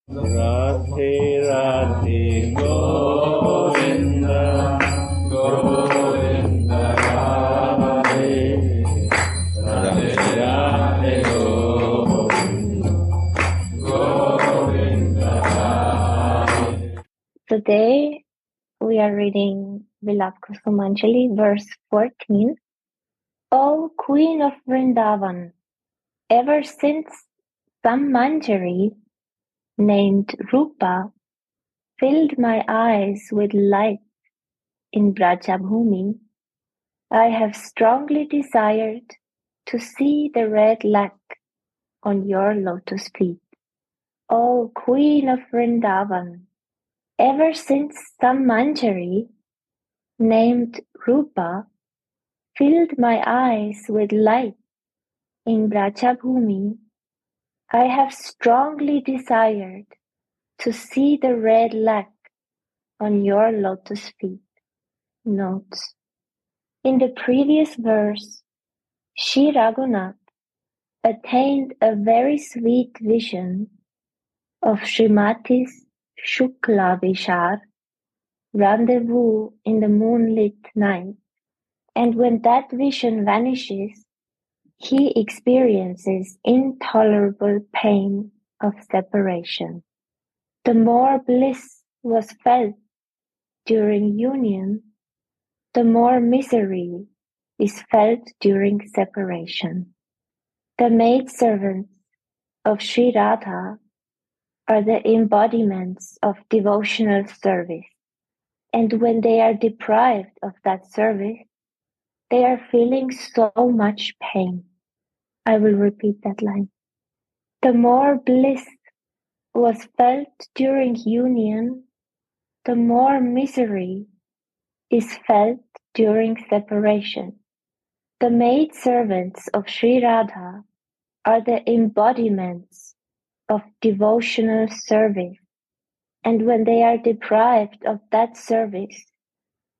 Radhe Radhe Govinda Govinda Radhe Radhe Radhe Govinda Govinda Radhe. Today we are reading Vilapa Kusumanjali, verse 14. O Queen of Vrindavan, ever since some Manjari named Rupa filled my eyes with light in Brajabhumi, I have strongly desired to see the red lac on your lotus feet. O Queen of Vrindavan, ever since some Manjari named Rupa filled my eyes with light in Brajabhumi, I have strongly desired to see the red lac on your lotus feet. Notes. In the previous verse, Shri Raghunath attained a very sweet vision of Srimati's Shukla Vishar, rendezvous in the moonlit night, and when that vision vanishes, he experiences intolerable pain of separation. The more bliss was felt during union, the more misery is felt during separation. The maidservants of Sri Radha are the embodiments of devotional service, and when they are deprived of that service, they are feeling so much pain. I will repeat that line. The more bliss was felt during union, the more misery is felt during separation. The maidservants of Sri Radha are the embodiments of devotional service, and when they are deprived of that service,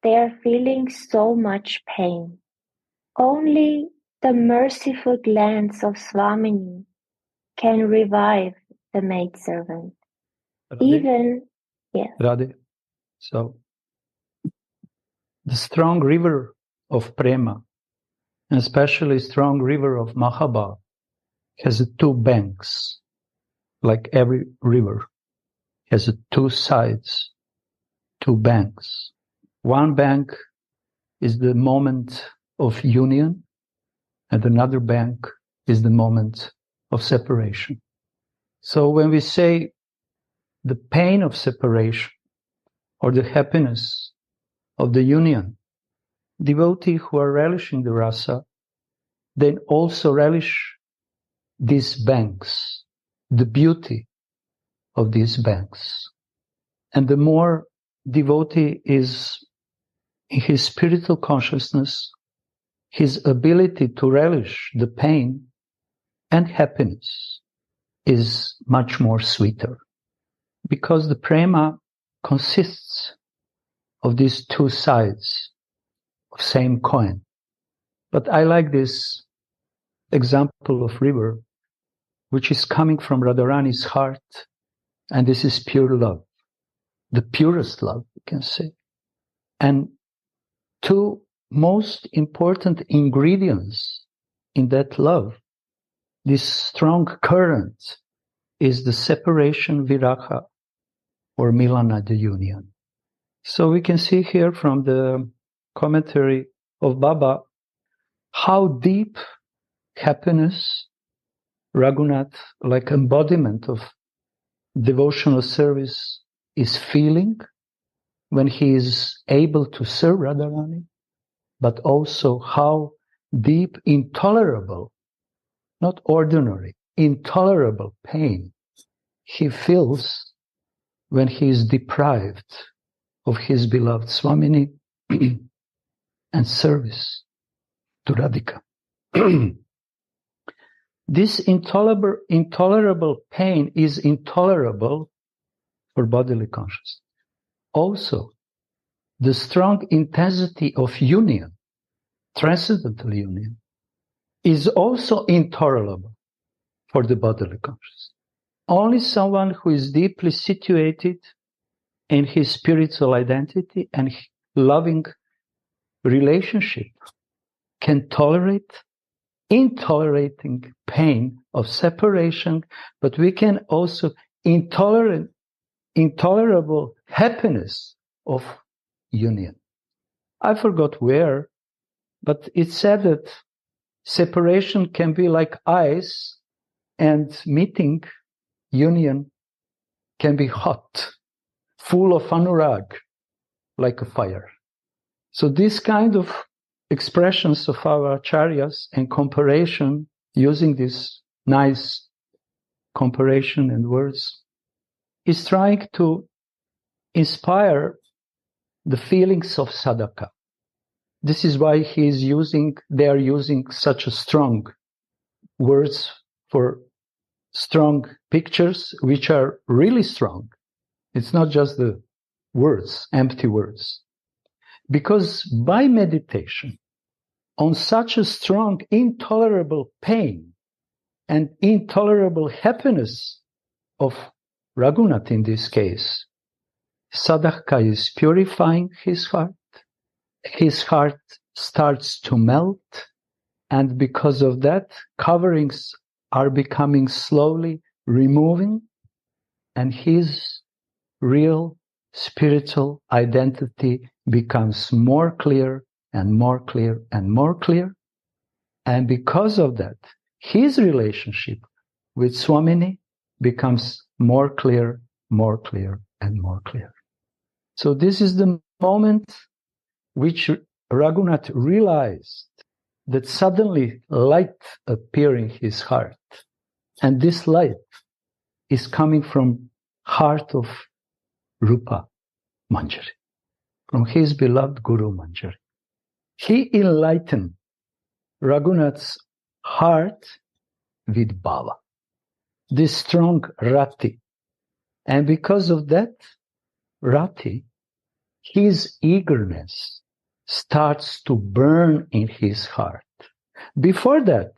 they are feeling so much pain. Only the merciful glance of Swamini can revive the maidservant. Radhe. So, the strong river of Prema, and especially strong river of Mahabha, has two banks, like every river has two sides, two banks. One bank is the moment of union, and another bank is the moment of separation. So when we say the pain of separation or the happiness of the union, devotees who are relishing the rasa, then also relish these banks, the beauty of these banks. And the more devotee is in his spiritual consciousness, his ability to relish the pain and happiness is much more sweeter. Because the prema consists of these two sides of same coin. But I like this example of river, which is coming from Radharani's heart, and this is pure love, the purest love, you can say. And two most important ingredients in that love, this strong current, is the separation viraha, or milana, the union. So we can see here from the commentary of Baba how deep happiness Raghunath, like embodiment of devotional service, is feeling when he is able to serve Radharani, but also how deep, intolerable, not ordinary, intolerable pain he feels when he is deprived of his beloved Swamini and service to Radhika. This intolerable pain is intolerable for bodily consciousness. Also, the strong intensity of union, transcendental union, is also intolerable for the bodily consciousness. Only someone who is deeply situated in his spiritual identity and loving relationship can tolerate intolerating pain of separation, but we can also intolerable happiness of union. I forgot where, but it said that separation can be like ice and meeting, union, can be hot, full of anurag, like a fire. So this kind of expressions of our acharyas and comparison, using this nice comparison and words, is trying to inspire the feelings of sadhaka. This is why they are using such a strong words for strong pictures, which are really strong. It's not just the words, empty words. Because by meditation on such a strong, intolerable pain and intolerable happiness of Raghunath in this case, sadhaka is purifying his heart. His heart starts to melt, and because of that, coverings are becoming slowly removing, and his real spiritual identity becomes more clear and more clear and more clear. And because of that, his relationship with Swamini becomes more clear, more clear, and more clear. So this is the moment which Raghunath realized that suddenly light appeared in his heart. And this light is coming from heart of Rupa Manjari, from his beloved Guru Manjari. He enlightened Raghunath's heart with bhava, this strong rati. And because of that rati, his eagerness starts to burn in his heart. Before that,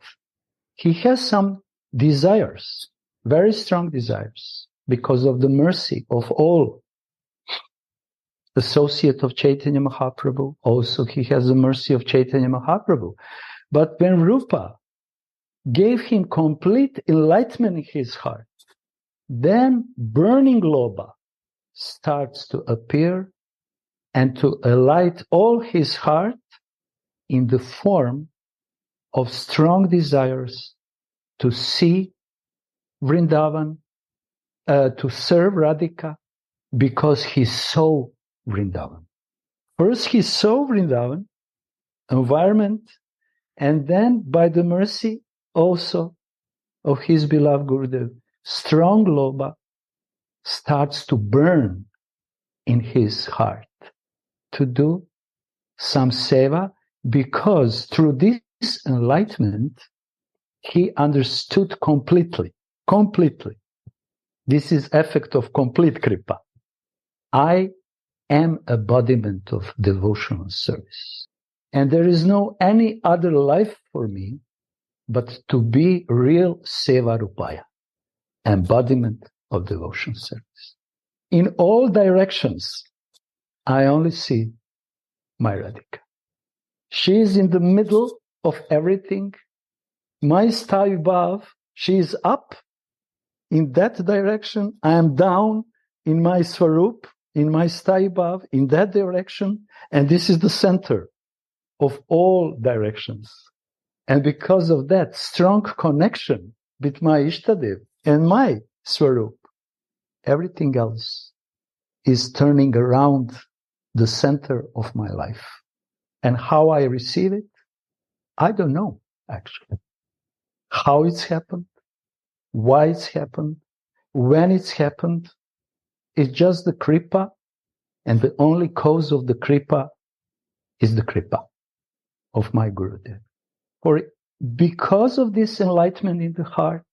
he has some desires, very strong desires, because of the mercy of all associate of Chaitanya Mahaprabhu. Also, he has the mercy of Chaitanya Mahaprabhu. But when Rupa gave him complete enlightenment in his heart, then burning lobha starts to appear and to alight all his heart in the form of strong desires to see Vrindavan, to serve Radhika, because he saw Vrindavan. First, he saw Vrindavan, environment, and then by the mercy also of his beloved Gurudev, strong lobha starts to burn in his heart to do some seva, because through this enlightenment, he understood completely. This is effect of complete kripa. I am embodiment of devotional service. And there is no any other life for me but to be real seva rupaya, embodiment of devotional service. In all directions, I only see my Radhika. She is in the middle of everything. My stai bhav, she is up in that direction. I am down in my swarup, in my stai bhav, in that direction. And this is the center of all directions. And because of that strong connection with my Ishtadev and my swarup, everything else is turning around the center of my life. And how I receive it, I don't know, actually. How it's happened, why it's happened, when it's happened, it's just the kripa, and the only cause of the kripa is the kripa of my Gurudev. For because of this enlightenment in the heart,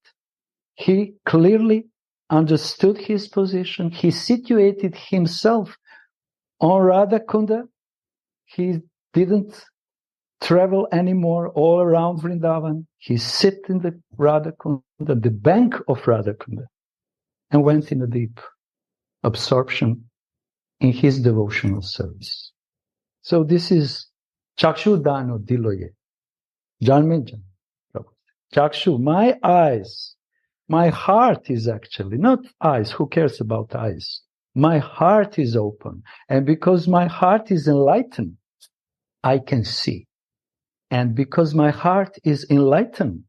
he clearly understood his position. He situated himself on Radha Kunda. He didn't travel anymore all around Vrindavan. He sit in the Radha Kunda, the bank of Radha Kunda. and went in a deep absorption in his devotional service. So this is Chakshu Dano Diloye. Janmejan. Chakshu, my eyes, my heart is actually, not eyes, who cares about eyes? My heart is open. And because my heart is enlightened, I can see. And because my heart is enlightened,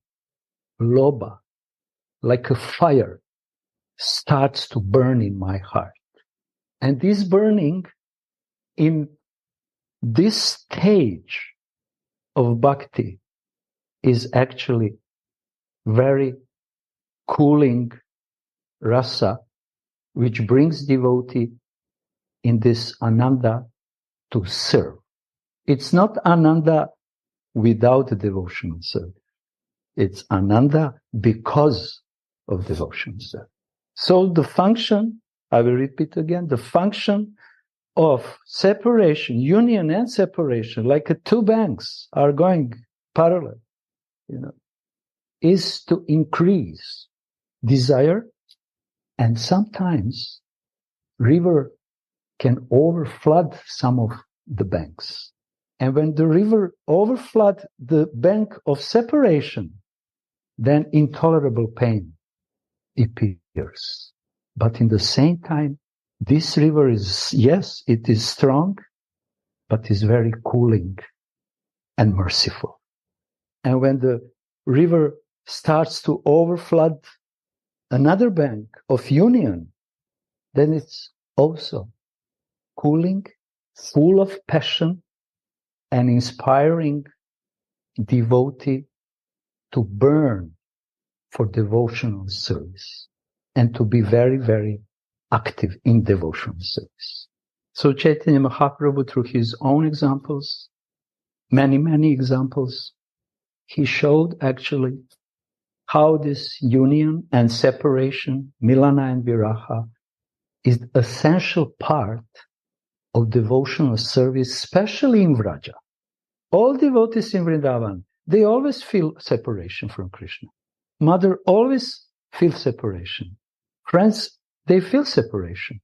Loba, like a fire, starts to burn in my heart. And this burning in this stage of bhakti is actually very cooling rasa, which brings devotee in this ananda to serve. It's not ananda without devotional service. It's ananda because of devotional service. So the function, I will repeat again, the function of separation, union and separation, like two banks are going parallel, is to increase desire, and sometimes river can overflood some of the banks. And when the river overflood the bank of separation, then intolerable pain appears. But in the same time, this river is, yes, it is strong, but is very cooling and merciful. And when the river starts to overflood another bank of union, then it's also cooling, full of passion, and inspiring devotee to burn for devotional service and to be very, very active in devotional service. So Chaitanya Mahaprabhu, through his own examples, many, many examples, he showed actually how this union and separation, milana and viraha, is the essential part of devotional service, especially in Vraja. All devotees in Vrindavan, they always feel separation from Krishna. Mother always feels separation. Friends, they feel separation.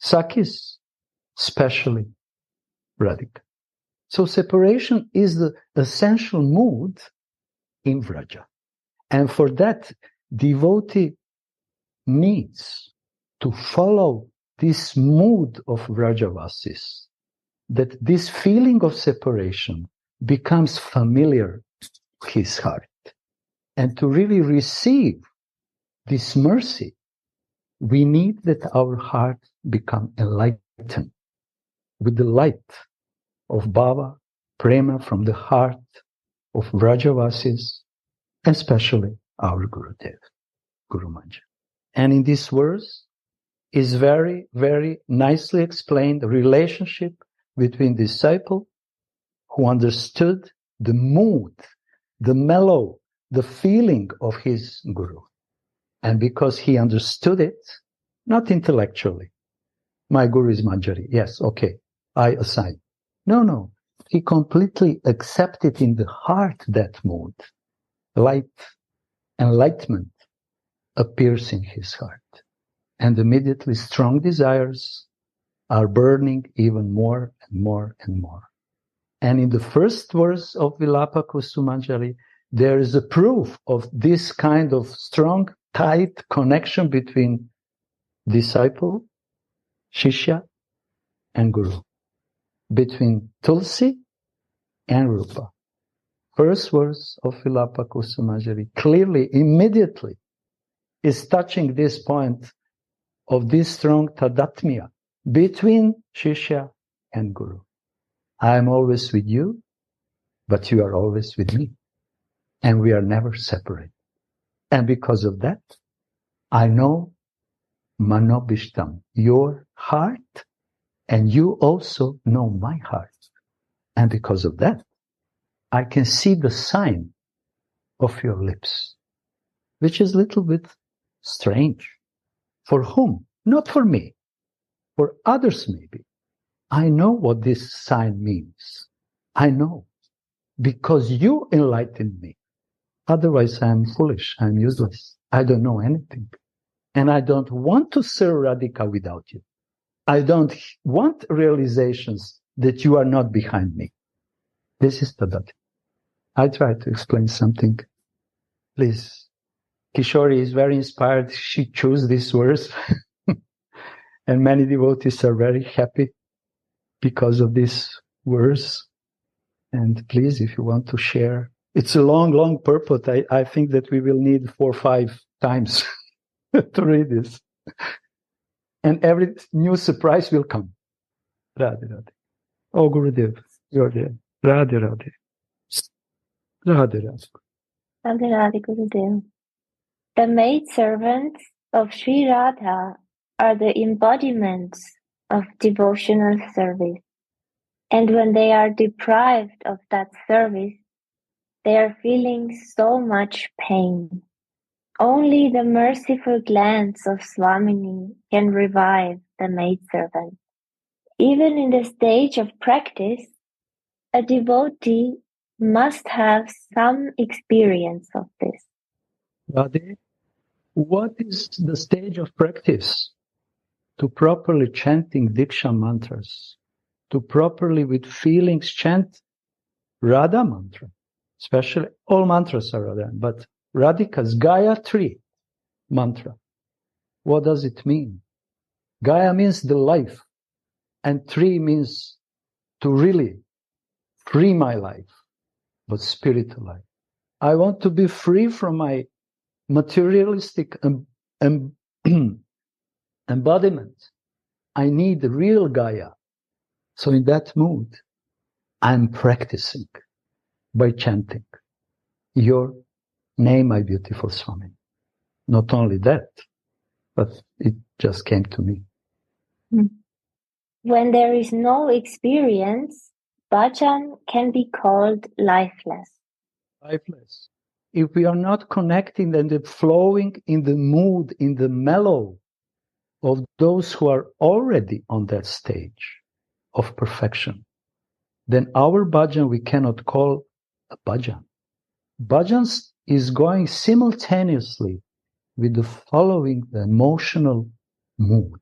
Sakhis, especially Radhika. So separation is the essential mood in Vraja. And for that, devotee needs to follow this mood of Vrajavasis, that this feeling of separation becomes familiar to his heart. And to really receive this mercy, we need that our heart become enlightened with the light of Bhava, Prema from the heart of Vrajavasis, and especially our Gurudev, Kusumanjali. And in this verse is very, very nicely explained the relationship between disciple who understood the mood, the mellow, the feeling of his Guru. And because he understood it, not intellectually, my Guru is Manjari, yes, okay, I assign. No, he completely accepted in the heart that mood. Light, enlightenment appears in his heart. And immediately strong desires are burning even more and more and more. And in the first verse of Vilapa Kusumanjali, there is a proof of this kind of strong, tight connection between disciple, Shishya, and Guru. Between Tulsi and Rupa. First verse of Vilapa Kusumanjali clearly, immediately, is touching this point of this strong tadatmya between Shishya and Guru. I am always with you, but you are always with me. And we are never separate. And because of that, I know Manobishtam, your heart, and you also know my heart. And because of that, I can see the sign of your lips, which is a little bit strange. For whom? Not for me. For others maybe. I know what this sign means. I know. Because you enlightened me. Otherwise I am foolish. I am useless. I don't know anything. And I don't want to serve Radhika without you. I don't want realizations that you are not behind me. This is the bhakti. I try to explain something. Please. Kishori is very inspired. She chose these words. And many devotees are very happy because of these words. And please, if you want to share. It's a long, long purport. I think that we will need 4 or 5 times to read this. And every new surprise will come. Radhe, Radhe. Oh, Gurudev, you're there. Radhe, Radhe. Radhe, Radhe. Radhe Radhe Gurudev. The maidservants of Sri Radha are the embodiments of devotional service. And when they are deprived of that service, they are feeling so much pain. Only the merciful glance of Swamini can revive the maidservant. Even in the stage of practice, a devotee must have some experience of this. Radhe, what is the stage of practice? To properly chanting Diksha mantras, to properly with feelings chant Radha mantra, especially all mantras are Radha, but Radhika's Gayatri mantra. What does it mean? Gaya means the life, and Tri means to really free my life, but spiritual life. I want to be free from my materialistic embodiment. I need the real Gaya. So in that mood, I'm practicing by chanting your name, my beautiful Swami. Not only that, but it just came to me. When there is no experience, bhajan can be called lifeless. Lifeless. If we are not connecting and flowing in the mood, in the mellow of those who are already on that stage of perfection, then our bhajan we cannot call a bhajan. Bhajan is going simultaneously with the following the emotional mood,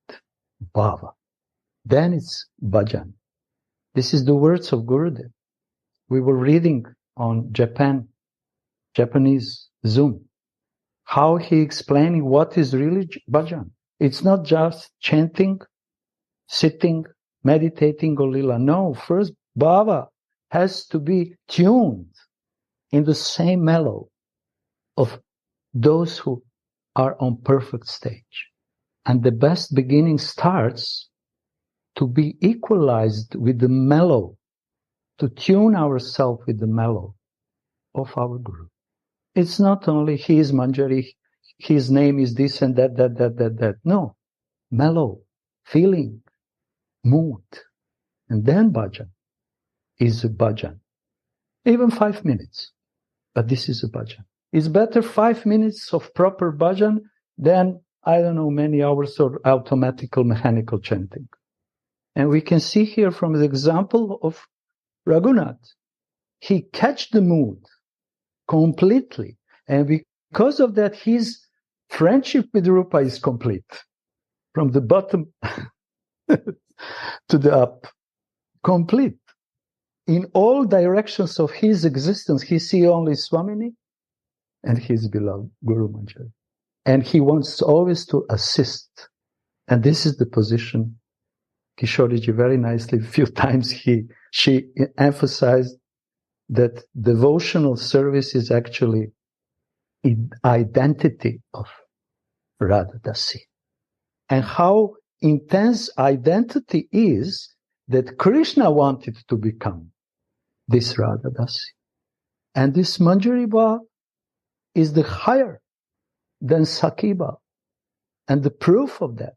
bhava. Then it's bhajan. This is the words of Gurudev. We were reading on Japanese Zoom, how he explaining what is really bhajan. It's not just chanting, sitting, meditating or lila. No, first bhava has to be tuned in the same mellow of those who are on perfect stage. And the best beginning starts to be equalized with the mellow, to tune ourselves with the mellow of our Guru. It's not only he is Manjari, his name is this and that. No, mellow, feeling, mood. And then bhajan is a bhajan. Even 5 minutes. But this is a bhajan. It's better 5 minutes of proper bhajan than, I don't know, many hours of automatical mechanical chanting. And we can see here from the example of Raghunath. He catch the mood completely. And because of that, his friendship with Rupa is complete. From the bottom to the up. Complete. In all directions of his existence, he see only Swamini and his beloved Guru Manjari. And he wants always to assist. And this is the position Kishoriji very nicely, a few times she emphasized that devotional service is actually identity of Radha Dasi. And how intense identity is that Krishna wanted to become this Radha Dasi. And this Manjari Bhav is the higher than Sakiba. And the proof of that,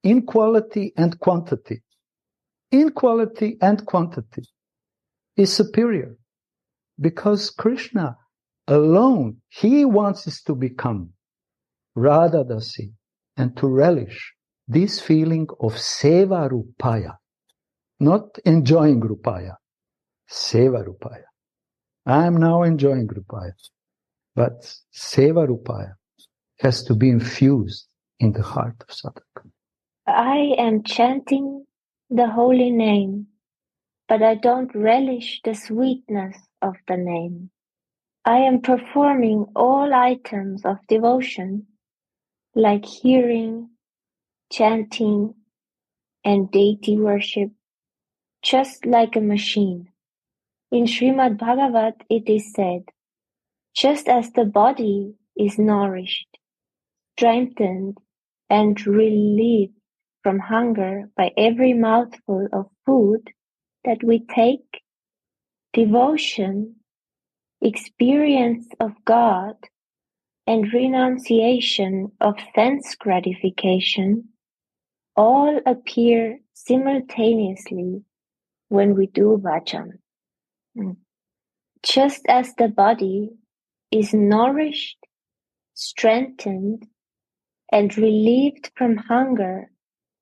in quality and quantity, is superior. Because Krishna alone, he wants us to become Radha Dasi and to relish this feeling of Seva Rupaya. Not enjoying Rupaya, Seva Rupaya. I am now enjoying Rupaya. But Seva Rupaya has to be infused in the heart of sadhaka. I am chanting the holy name, but I don't relish the sweetness of the name. I am performing all items of devotion, like hearing, chanting, and deity worship, just like a machine. In Srimad Bhagavat it is said, just as the body is nourished, strengthened, and relieved from hunger by every mouthful of food that we take, devotion, experience of God, and renunciation of sense gratification all appear simultaneously when we do bhajan. Just as the body is nourished, strengthened, and relieved from hunger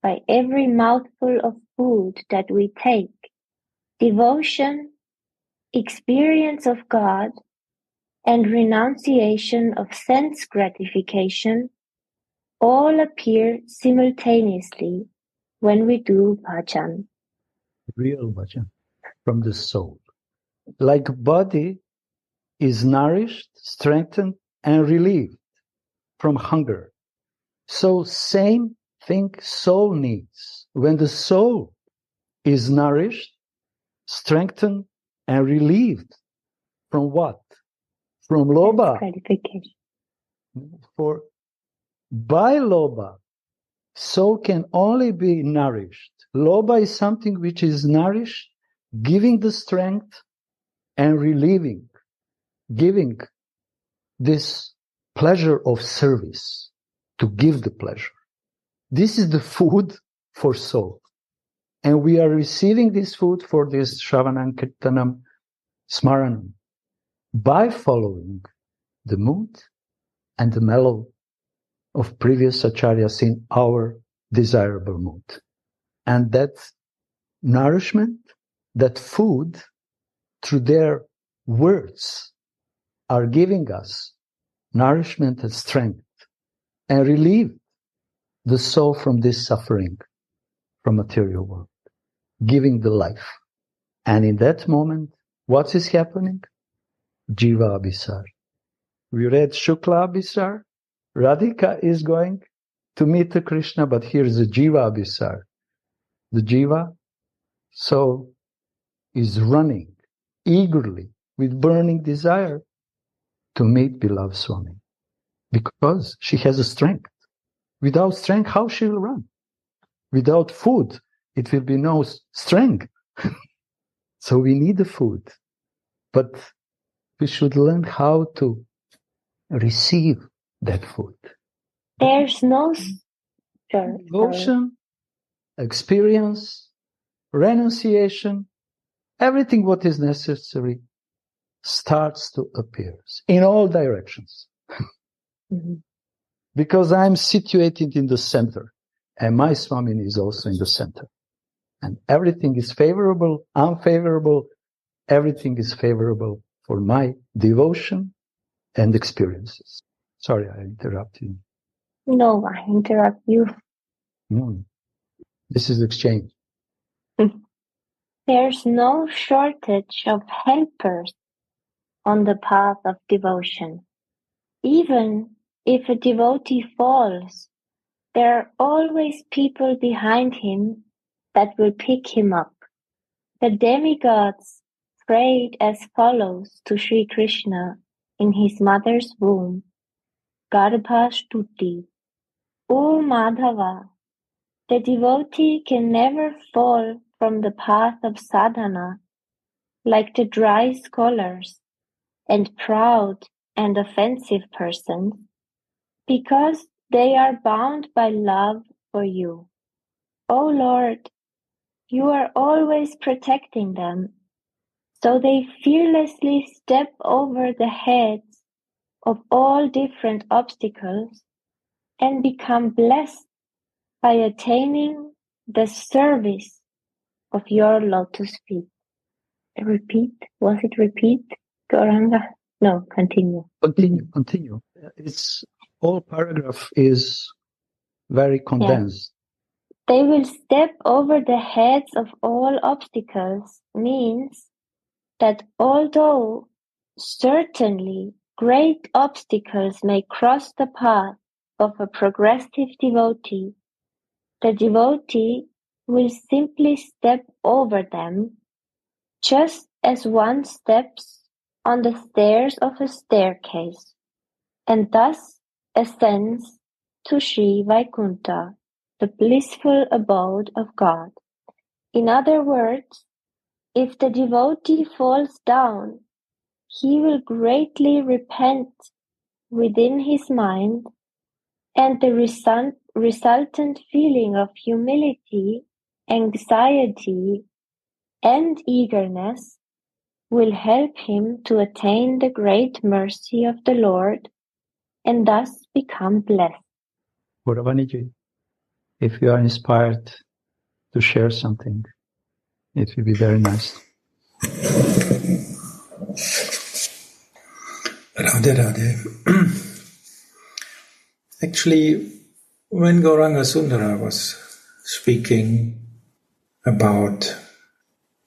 by every mouthful of food that we take, devotion, experience of God, and renunciation of sense gratification all appear simultaneously when we do bhajan. Real bhajan from the soul. Like body is nourished, strengthened, and relieved from hunger. So same thing soul needs. When the soul is nourished, strengthened, and relieved from what? From Sense lobha. gratification. For by lobha, soul can only be nourished. Lobha is something which is nourished, giving the strength and relieving, giving this pleasure of service, to give the pleasure. This is the food for soul. And we are receiving this food for this Shravanam Kirtanam Smaranam by following the mood and the mellow of previous acharyas in our desirable mood. And that nourishment, that food, through their words, are giving us nourishment and strength and relieve the soul from this suffering from material world, giving the life. And in that moment, what is happening? Jiva Abhisar. We read Shukla Abhisar. Radhika is going to meet the Krishna, but here's the Jiva Abhisar. The Jiva soul is running eagerly with burning desire to meet beloved Swami, because she has a strength. Without strength, how she will run? Without food, it will be no strength. So we need the food, but we should learn how to receive that food. There's no sorry. Devotion, experience, renunciation, everything what is necessary starts to appear in all directions. Mm-hmm. Because I'm situated in the center, and my Swami is also in the center. And everything is favorable, unfavorable, everything is favorable for my devotion and experiences. Sorry, I interrupted you. No, I interrupt you. This is exchange. There's no shortage of helpers on the path of devotion. Even if a devotee falls, there are always people behind him that will pick him up. The demigods prayed as follows to Sri Krishna in his mother's womb. Garbha Stuti. O Madhava, the devotee can never fall from the path of sadhana like the dry scholars and proud and offensive persons, because they are bound by love for you. O Lord, you are always protecting them, so they fearlessly step over the heads of all different obstacles and become blessed by attaining the service of your lotus feet. Repeat? Was it repeat, Gauranga? No, continue. Continue. It's all paragraph is very condensed. They will step over the heads of all obstacles means that although certainly great obstacles may cross the path of a progressive devotee, the devotee will simply step over them, just as one steps on the stairs of a staircase, and thus ascends to Sri Vaikunta, the blissful abode of God. In other words, if the devotee falls down, he will greatly repent within his mind, and the resultant feeling of humility, anxiety, and eagerness will help him to attain the great mercy of the Lord and thus become blessed. Guravaniji, if you are inspired to share something, it will be very nice. Radha, Radha. Actually, when Gauranga Sundara was speaking about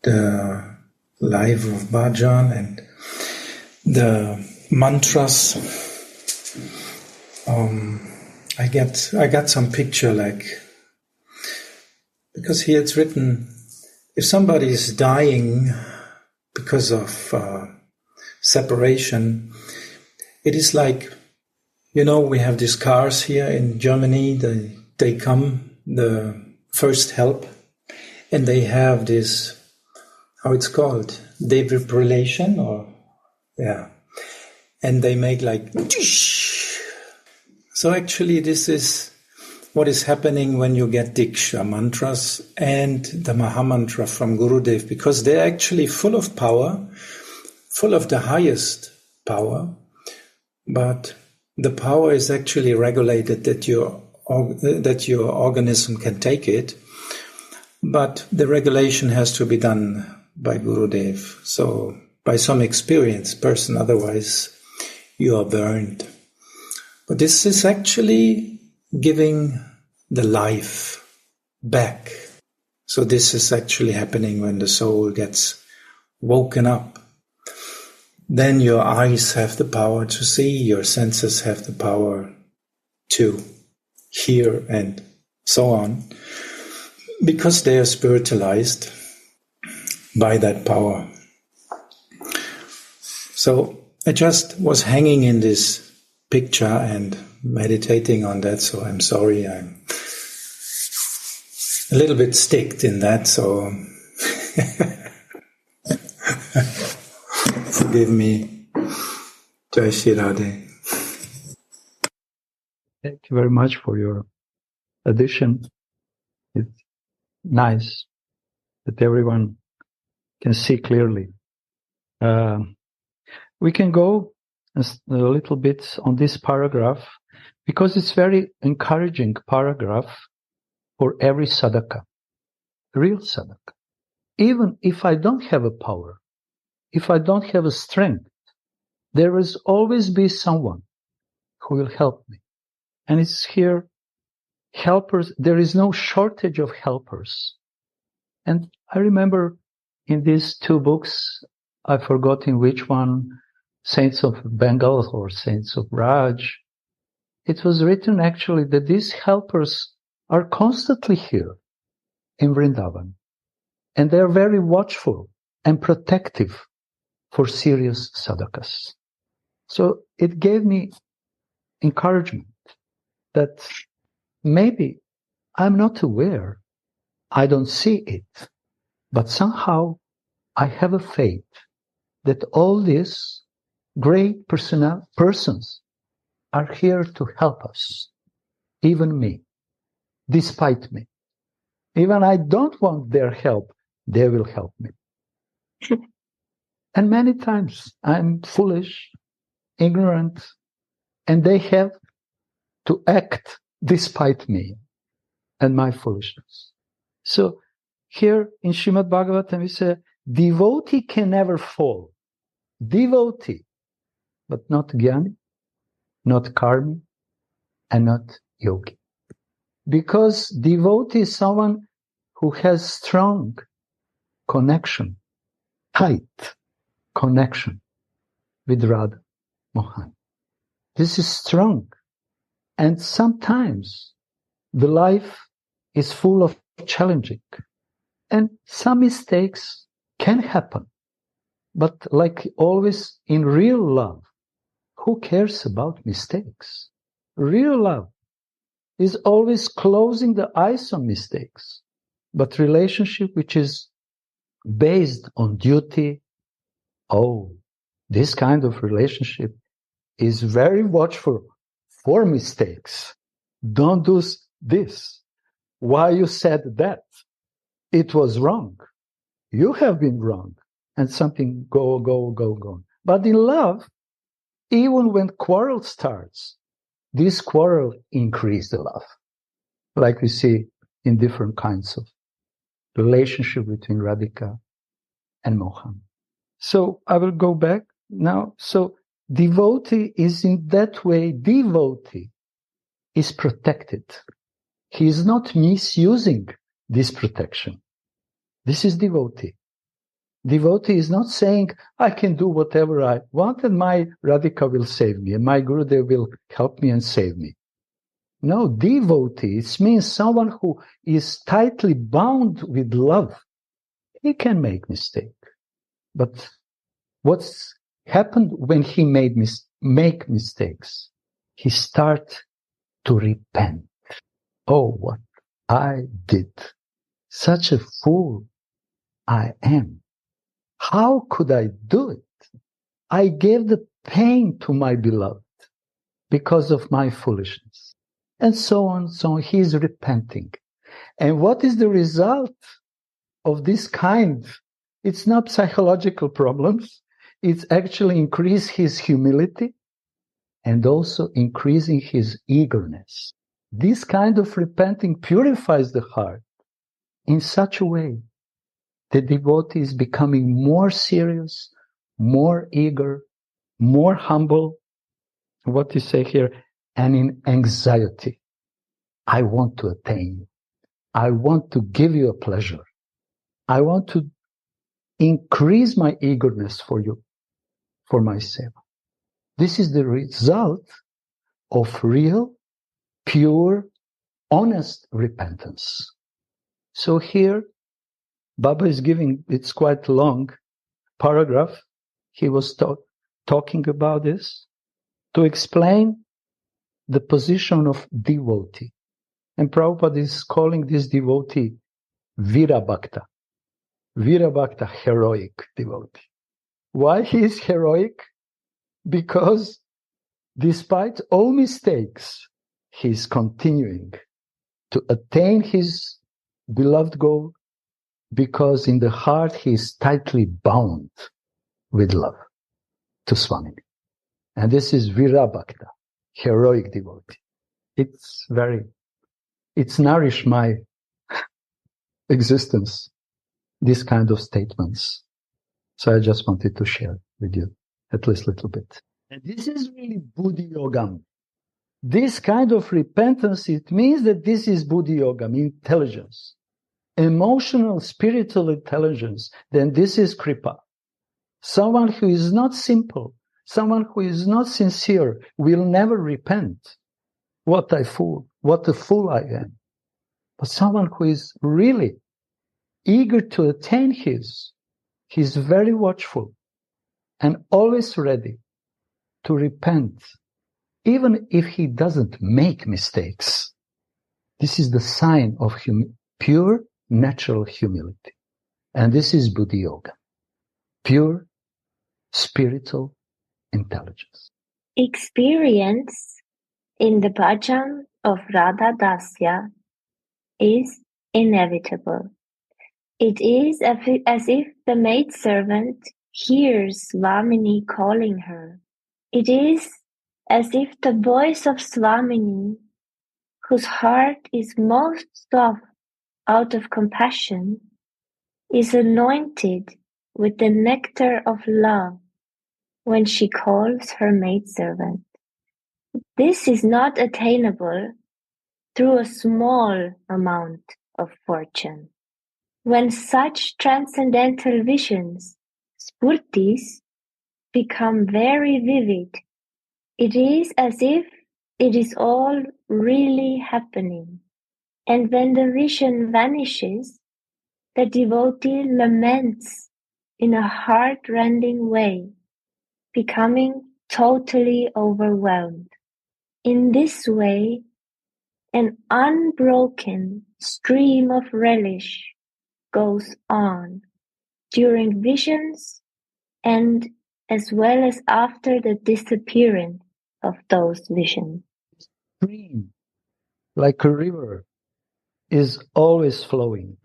the life of bhajan and the mantras, I got some picture because here it's written, if somebody is dying because of separation, it is like, we have these cars here in Germany, they come, the first help, and they have this, how it's called, defibrillation, and they make like, so actually this is what is happening when you get Diksha mantras and the Mahamantra from Gurudev, because they're actually full of power, full of the highest power, but the power is actually regulated that your organism can take it, but the regulation has to be done by Gurudev. So by some experienced person, otherwise you are burned. But this is actually giving the life back. So this is actually happening when the soul gets woken up. Then your eyes have the power to see, your senses have the power to hear, and so on, because they are spiritualized by that power. So I just was hanging in this picture and meditating on that, so I'm sorry, I'm a little bit sticked in that, so forgive me. Jai Shri Radhe. Thank you very much for your addition. It's nice that everyone can see clearly. We can go a little bit on this paragraph because it's very encouraging paragraph for every sadhaka, real sadhaka. Even if I don't have a power, if I don't have a strength, there will always be someone who will help me. And it's here, helpers, there is no shortage of helpers. And I remember in these two books, I've forgotten which one, Saints of Bengal or Saints of Raj, it was written actually that these helpers are constantly here in Vrindavan. And they are very watchful and protective for serious sadhakas. So it gave me encouragement that maybe I'm not aware, I don't see it, but somehow I have a faith that all these great persons are here to help us, even me, despite me. Even I don't want their help, they will help me. And many times I'm foolish, ignorant, and they have to act despite me and my foolishness. So here in Srimad Bhagavatam we say, devotee can never fall. Devotee, but not jnani, not karmi, and not yogi. Because devotee is someone who has strong connection, tight connection with Radha Mohan. This is strong. And sometimes the life is full of challenging. And some mistakes can happen. But like always in real love, who cares about mistakes? Real love is always closing the eyes on mistakes. But relationship which is based on duty, this kind of relationship is very watchful for mistakes. Don't do this. Why you said that? It was wrong. You have been wrong. And something go. But in love, even when quarrel starts, this quarrel increases the love. Like we see in different kinds of relationship between Radhika and Mohan. So I will go back now. So devotee is in that way, devotee is protected. He is not misusing this protection. This is devotee. Devotee is not saying, I can do whatever I want and my Radhika will save me and my Gurudev will help me and save me. No, devotee, it means someone who is tightly bound with love. He can make mistake. But what's happened when he make mistakes? He start to repent. Oh, what I did. Such a fool I am. How could I do it? I gave the pain to my beloved because of my foolishness. And so on, so on. He is repenting. And what is the result of this kind? It's not psychological problems. It's actually increase his humility and also increasing his eagerness. This kind of repenting purifies the heart in such a way the devotee is becoming more serious, more eager, more humble. What you say here? And in anxiety. I want to attain you. I want to give you a pleasure. I want to increase my eagerness for you, for my seva. This is the result of real, pure, honest repentance. So here, Baba is giving, it's quite long paragraph. He was talking about this to explain the position of devotee. And Prabhupada is calling this devotee Virabhakta. Virabhakta, heroic devotee. Why he is heroic? Because despite all mistakes, he is continuing to attain his beloved goal because in the heart he is tightly bound with love to Swami. And this is Virabhakta, heroic devotee. It's nourished my existence, these kind of statements. So I just wanted to share with you at least a little bit. And this is really Buddhi Yogam. This kind of repentance, it means that this is Buddhi Yogam, intelligence, emotional, spiritual intelligence. Then this is Kripa. Someone who is not simple, someone who is not sincere will never repent. What a fool I am. But someone who is really eager to attain he's very watchful and always ready to repent, even if he doesn't make mistakes. This is the sign of pure, natural humility. And this is Buddhi Yoga, pure, spiritual intelligence. Experience in the bhajan of Radha Dasya is inevitable. It is as if the maidservant hears Swamini calling her. It is as if the voice of Swamini, whose heart is most soft out of compassion, is anointed with the nectar of love when she calls her maidservant. This is not attainable through a small amount of fortune. When such transcendental visions, spurtis, become very vivid, it is as if it is all really happening. And when the vision vanishes, the devotee laments in a heart-rending way, becoming totally overwhelmed. In this way, an unbroken stream of relish goes on during visions and as well as after the disappearance of those visions. Stream, like a river, is always flowing.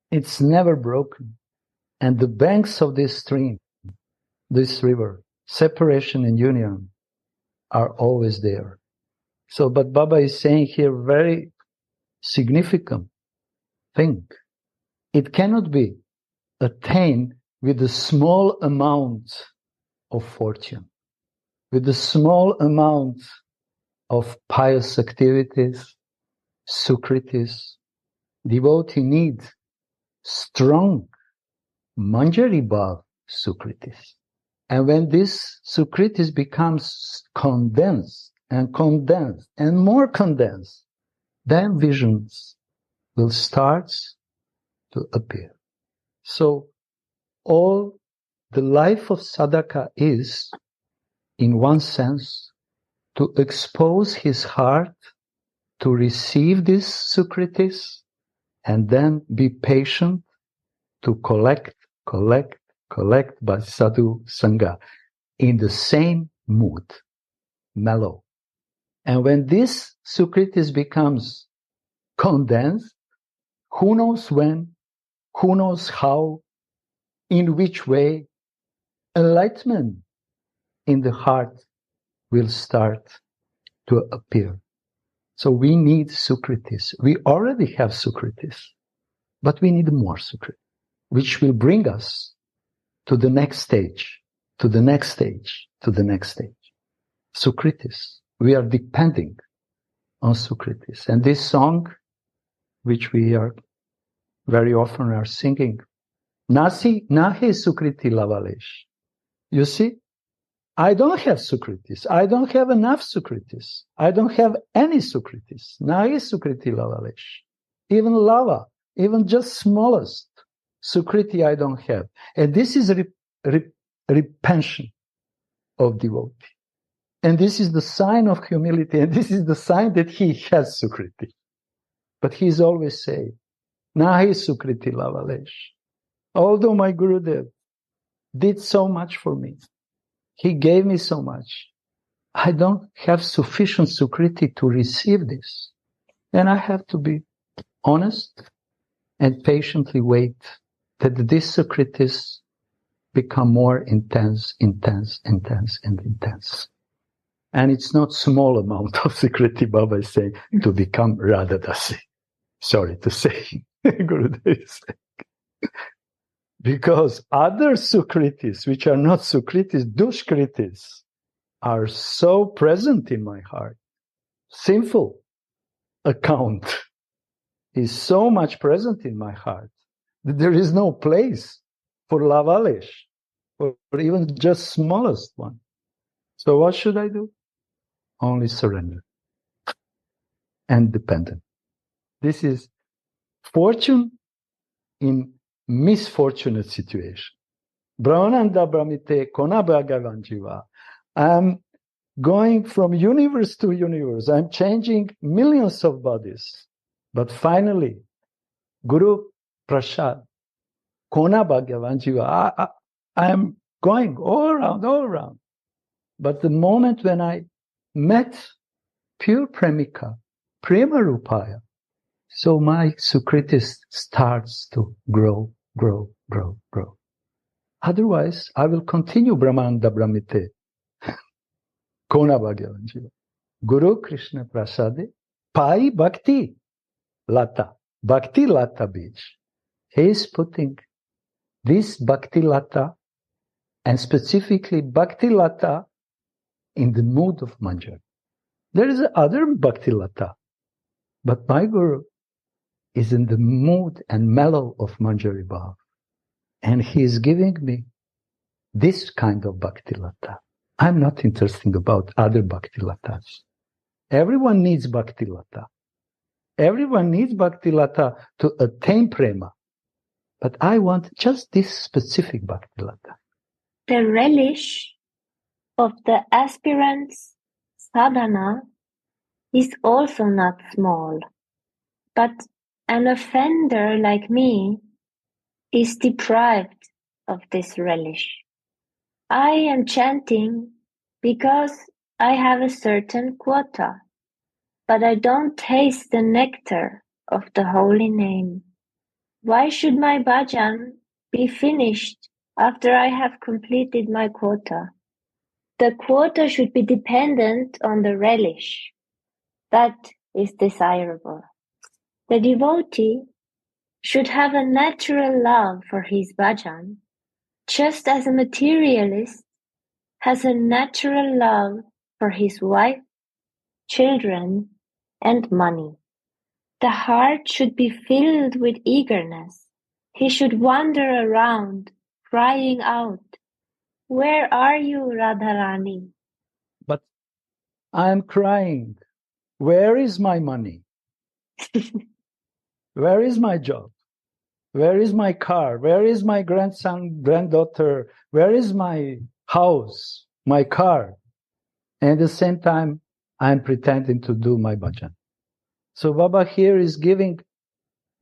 It's never broken. And the banks of this stream, this river, separation and union, are always there. So, but Baba is saying here very significant thing. It cannot be attained with a small amount of fortune, with a small amount of pious activities, sukritis. Devotee needs strong manjari bhav sukritis. And when this sukritis becomes condensed and condensed and more condensed, then visions will start to appear. So all the life of sadhaka is, in one sense, to expose his heart to receive this sukritis and then be patient to collect by sadhu sangha in the same mood, mellow. And when this sukritis becomes condensed, who knows when, who knows how, in which way, enlightenment in the heart will start to appear. So we need sukritis. We already have sukritis, but we need more sukritis, which will bring us to the next stage, to the next stage, to the next stage. Sukritis. We are depending on sukritis. And this song, which we are very often are singing, Nasi nahe sukriti lavalesh. You see, I don't have sukritis. I don't have enough sukritis. I don't have any sukritis. Nahi sukriti lavalesh. Even lava, even just smallest sukriti I don't have. And this is repention of devotee. And this is the sign of humility. And this is the sign that he has sukriti. But he's always saying, Nahi sukriti lavalesh. Although my Gurudev did so much for me, he gave me so much, I don't have sufficient sukriti to receive this. And I have to be honest and patiently wait that this sukritis become more intense. And it's not small amount of sukriti, Baba is saying, to become Radha Dasi. Sorry to say, Gurudev is saying. Because other sukritis, which are not sukritis, dushkritis, are so present in my heart. Sinful account is so much present in my heart that there is no place for lavalesh, or even just smallest one. So what should I do? Only surrender and dependent. This is fortune in misfortunate situation. Brahmananda Brahmite Kona Bhagavan Jiva. I'm going from universe to universe. I'm changing millions of bodies. But finally, Guru Prasad, Kona Bhagavan Jiva. I'm going all around. But the moment when I met pure Premika, Prema Rupaya, so my sukritis starts to grow. Otherwise, I will continue Brahmanda Brahmite. Kona Bhagavan Jiva. Guru Krishna Prasade, Pai Bhakti Lata. Bhakti Lata beach. He is putting this Bhakti Lata, and specifically Bhakti Lata, in the mood of manjari. There is other Bhakti Lata, But my Guru is in the mood and mellow of Manjari Bhav. And he is giving me this kind of Bhakti Lata. I'm not interested about other Bhakti Latas. Everyone needs Bhakti Lata. Everyone needs Bhakti Lata to attain prema. But I want just this specific Bhakti Lata. The relish of the aspirant's sadhana is also not small, but an offender like me is deprived of this relish. I am chanting because I have a certain quota, but I don't taste the nectar of the holy name. Why should my bhajan be finished after I have completed my quota? The quota should be dependent on the relish. That is desirable. The devotee should have a natural love for his bhajan, just as a materialist has a natural love for his wife, children, and money. The heart should be filled with eagerness. He should wander around, crying out, "Where are you, Radharani?" But I'm crying. Where is my money? Where is my job? Where is my car? Where is my grandson, granddaughter? Where is my house, my car? And at the same time, I'm pretending to do my bhajan. So Baba here is giving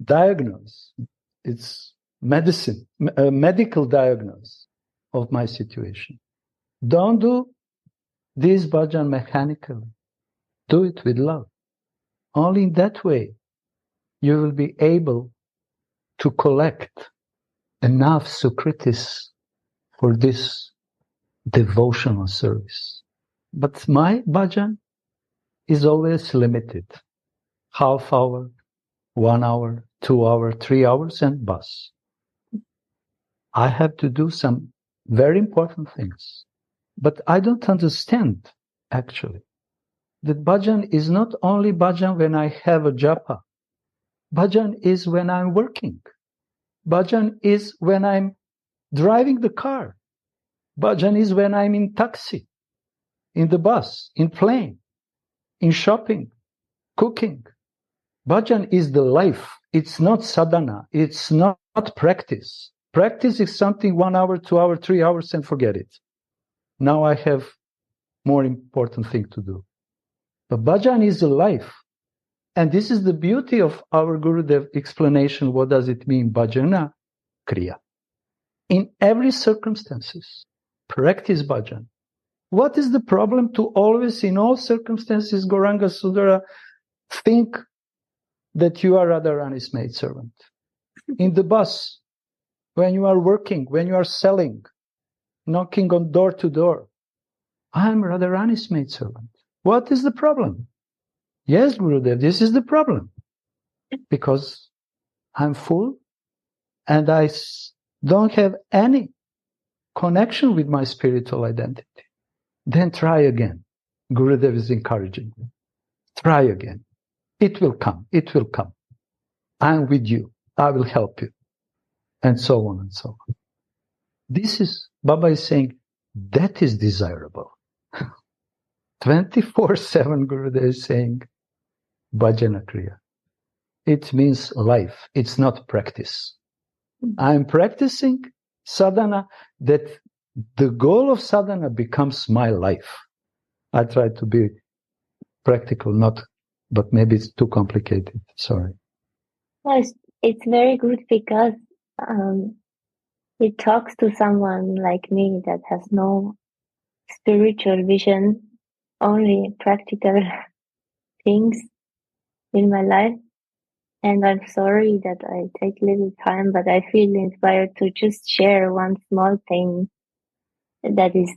diagnose. It's medicine, a medical diagnose of my situation. Don't do this bhajan mechanically. Do it with love. Only in that way you will be able to collect enough sukritis for this devotional service. But my bhajan is always limited. Half hour, 1 hour, 2 hours, 3 hours, and bus. I have to do some very important things. But I don't understand, actually, that bhajan is not only bhajan when I have a japa. Bhajan is when I'm working. Bhajan is when I'm driving the car. Bhajan is when I'm in taxi, in the bus, in plane, in shopping, cooking. Bhajan is the life. It's not sadhana. It's not practice. Practice is something 1 hour, 2 hours, 3 hours, and forget it. Now I have more important thing to do. But bhajan is the life. And this is the beauty of our Gurudev explanation. What does it mean? Bhajana kriya. In every circumstances, practice bhajan. What is the problem to always, in all circumstances, Gauranga Sudara, think that you are Radharani's maidservant? In the bus, when you are working, when you are selling, knocking on door to door, I am Radharani's maidservant. What is the problem? Yes, Gurudev, this is the problem. Because I'm full and I don't have any connection with my spiritual identity. Then try again. Gurudev is encouraging me. Try again. It will come. It will come. I'm with you. I will help you. And so on and so on. This is, Baba is saying, that is desirable. 24/7 Gurudev is saying, Bhajana Kriya. It means life. It's not practice. I'm practicing sadhana that the goal of sadhana becomes my life. I try to be practical, but maybe it's too complicated. Sorry. Yes, it's very good because it talks to someone like me that has no spiritual vision, only practical things in my life. And I'm sorry that I take little time, but I feel inspired to just share one small thing that is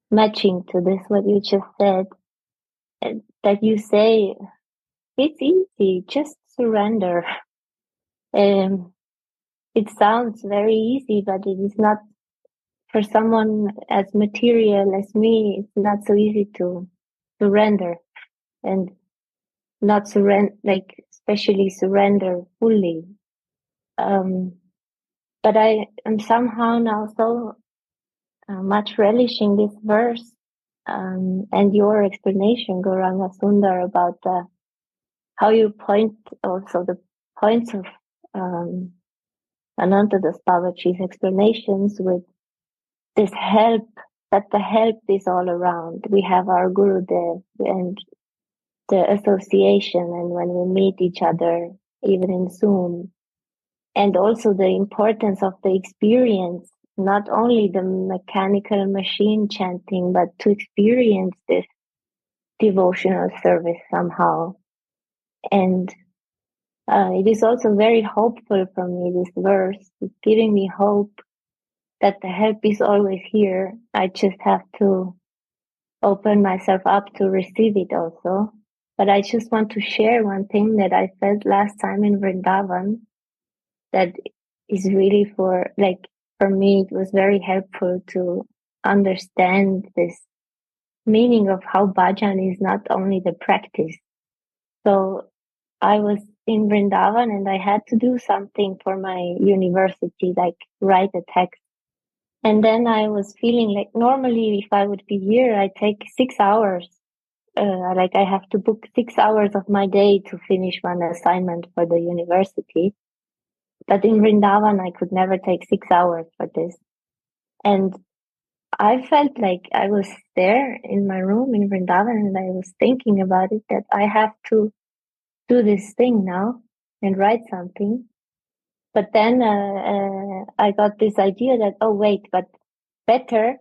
matching to this, what you just said. That you say, it's easy, just surrender. It sounds very easy, but it is not. For someone as material as me, it's not so easy to surrender. And not surrender, like especially surrender fully. But I am somehow now so much relishing this verse and your explanation, Gauranga Sundar, about how you point also the points of Anantadas Babaji's explanations with this help, that the help is all around. We have our Gurudev and the association, and when we meet each other, even in Zoom, and also the importance of the experience, not only the mechanical machine chanting, but to experience this devotional service somehow. And it is also very hopeful for me, this verse. It's giving me hope that the help is always here. I just have to open myself up to receive it also. But I just want to share one thing that I felt last time in Vrindavan that is really for me, it was very helpful to understand this meaning of how bhajan is not only the practice. So I was in Vrindavan and I had to do something for my university, like write a text. And then I was feeling like normally if I would be here, I take 6 hours. I have to book 6 hours of my day to finish one assignment for the university. But in Vrindavan, I could never take 6 hours for this. And I felt like I was there in my room in Vrindavan and I was thinking about it, that I have to do this thing now and write something. But then I got this idea that, oh wait, but better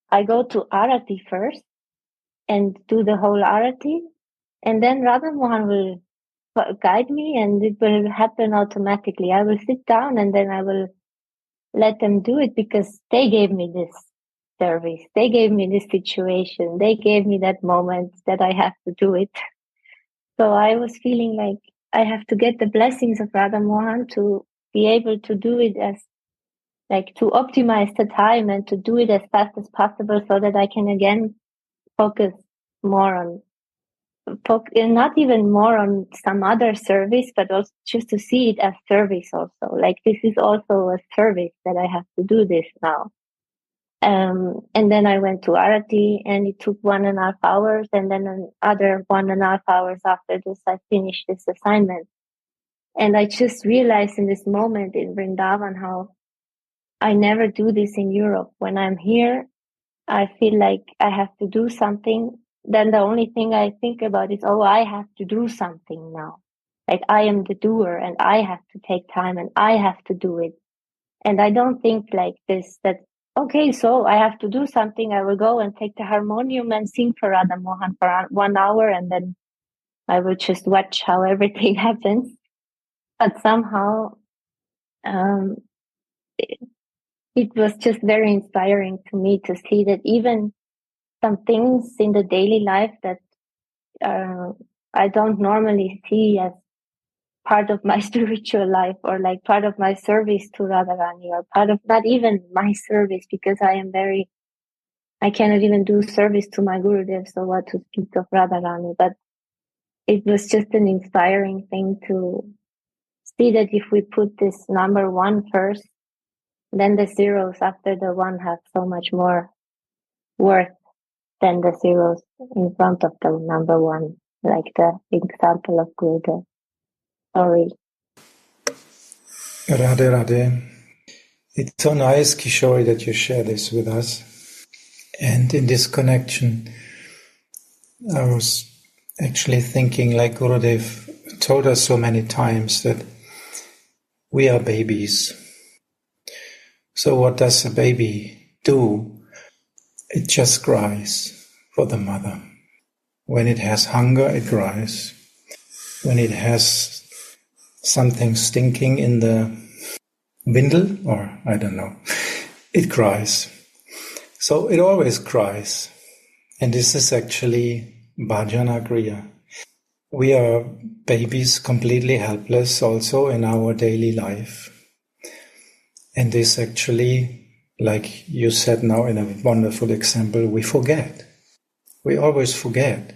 I go to Arati first and do the whole Arati, and then Radha Mohan will guide me and it will happen automatically. I will sit down and then I will let them do it, because they gave me this service. They gave me this situation. They gave me that moment that I have to do it. So I was feeling like I have to get the blessings of Radha Mohan to be able to do it as, like, to optimize the time and to do it as fast as possible so that I can again focus more on, not even more on some other service, but also just to see it as service also. Like, this is also a service that I have to do this now. And then I went to Arati and it took 1.5 hours. And then another 1.5 hours after this, I finished this assignment. And I just realized in this moment in Vrindavan how I never do this in Europe. When I'm here, I feel like I have to do something. Then the only thing I think about is, oh, I have to do something now. Like, I am the doer and I have to take time and I have to do it. And I don't think like this, that, okay, so I have to do something. I will go and take the harmonium and sing for Radha Mohan for 1 hour and then I will just watch how everything happens. But somehow it was just very inspiring to me to see that even some things in the daily life that I don't normally see as part of my spiritual life, or like part of my service to Radharani, or part of not even my service, because I cannot even do service to my Gurudev, so what to speak of Radharani. But it was just an inspiring thing to see that if we put this number 1 first, then the zeros after the 1 have so much more worth than the zeros in front of the number 1, like the example of Gurudev. Sorry. Radhe Radhe. It's so nice, Kishori, that you share this with us. And in this connection, I was actually thinking, like Gurudev told us so many times, that we are babies. So what does a baby do? It just cries for the mother. When it has hunger, it cries. When it has something stinking in the bindle, or I don't know, it cries. So it always cries. And this is actually bhajana kriya. We are babies, completely helpless also in our daily life. And this actually, like you said now in a wonderful example, we forget. We always forget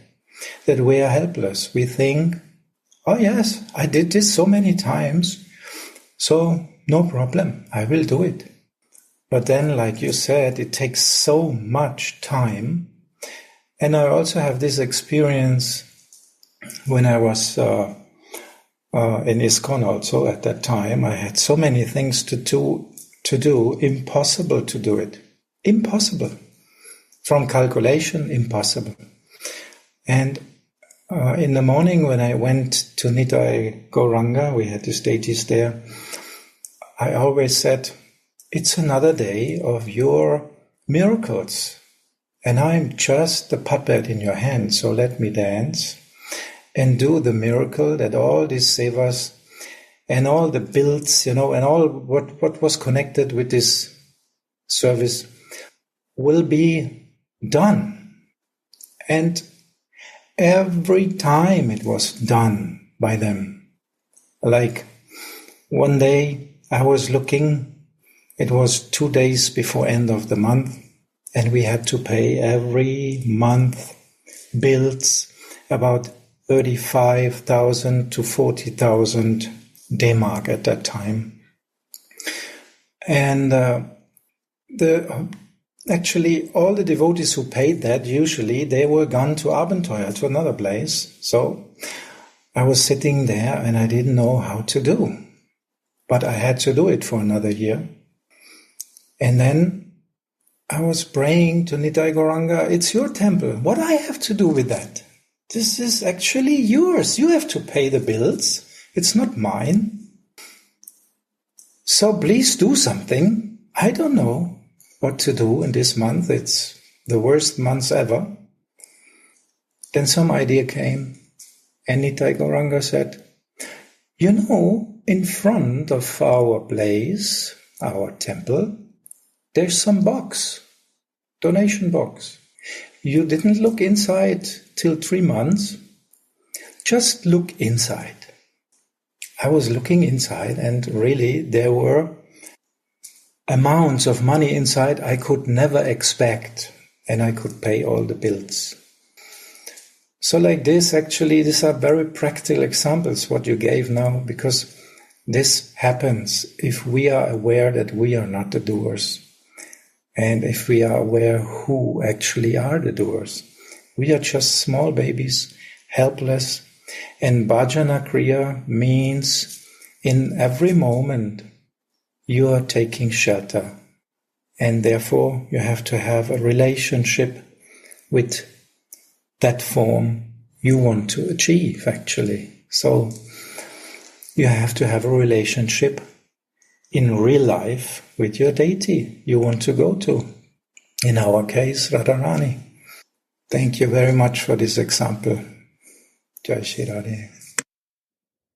that we are helpless. We think Oh yes, I did this so many times, so no problem, I will do it. But then, like you said, it takes so much time. And I also have this experience when I was in ISKCON also at that time. I had so many things to do, impossible to do it. Impossible. From calculation, impossible. And in the morning when I went to Nitai Gauranga, we had these deities there, I always said, it's another day of your miracles. And I'm just the puppet in your hand, so let me dance and do the miracle that all these sevas and all the builds, and all what was connected with this service will be done. And every time it was done by them. Like one day I was looking, it was 2 days before end of the month, and we had to pay every month bills about 35,000 to 40,000 D-mark at that time. And actually all the devotees who paid that, usually they were gone to Abenteuer, to another place. So I was sitting there and I didn't know how to do. But I had to do it for another year. And then I was praying to Nitai Gauranga, it's your temple. What do I have to do with that? This is actually yours. You have to pay the bills. It's not mine. So please do something. I don't know what to do in this month. It's the worst month ever. Then some idea came, and Nitai Gauranga said, in front of our place, our temple, there's some box, donation box. You didn't look inside till 3 months. Just look inside. I was looking inside, and really there were amounts of money inside I could never expect, and I could pay all the bills. So like this, actually, these are very practical examples what you gave now, because this happens if we are aware that we are not the doers. And if we are aware who actually are the doers. We are just small babies, helpless. And bhajana kriya means in every moment you are taking shelter. And therefore you have to have a relationship with that form you want to achieve, actually. So you have to have a relationship in real life with your deity you want to go to. In our case, Radharani. Thank you very much for this example. Jai Shri Radhe.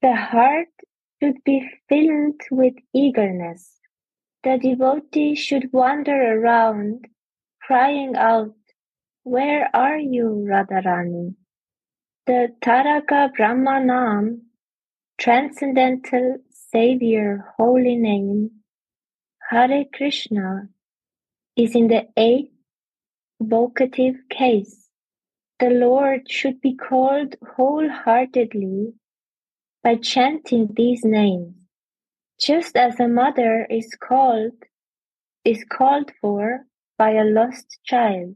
The heart should be filled with eagerness. The devotee should wander around, crying out, "Where are you, Radharani?" The Taraka Brahmanam, Transcendental Savior Holy Name, Hare Krishna, is in the 8th vocative case. The Lord should be called wholeheartedly by chanting these names, just as a mother is called for by a lost child,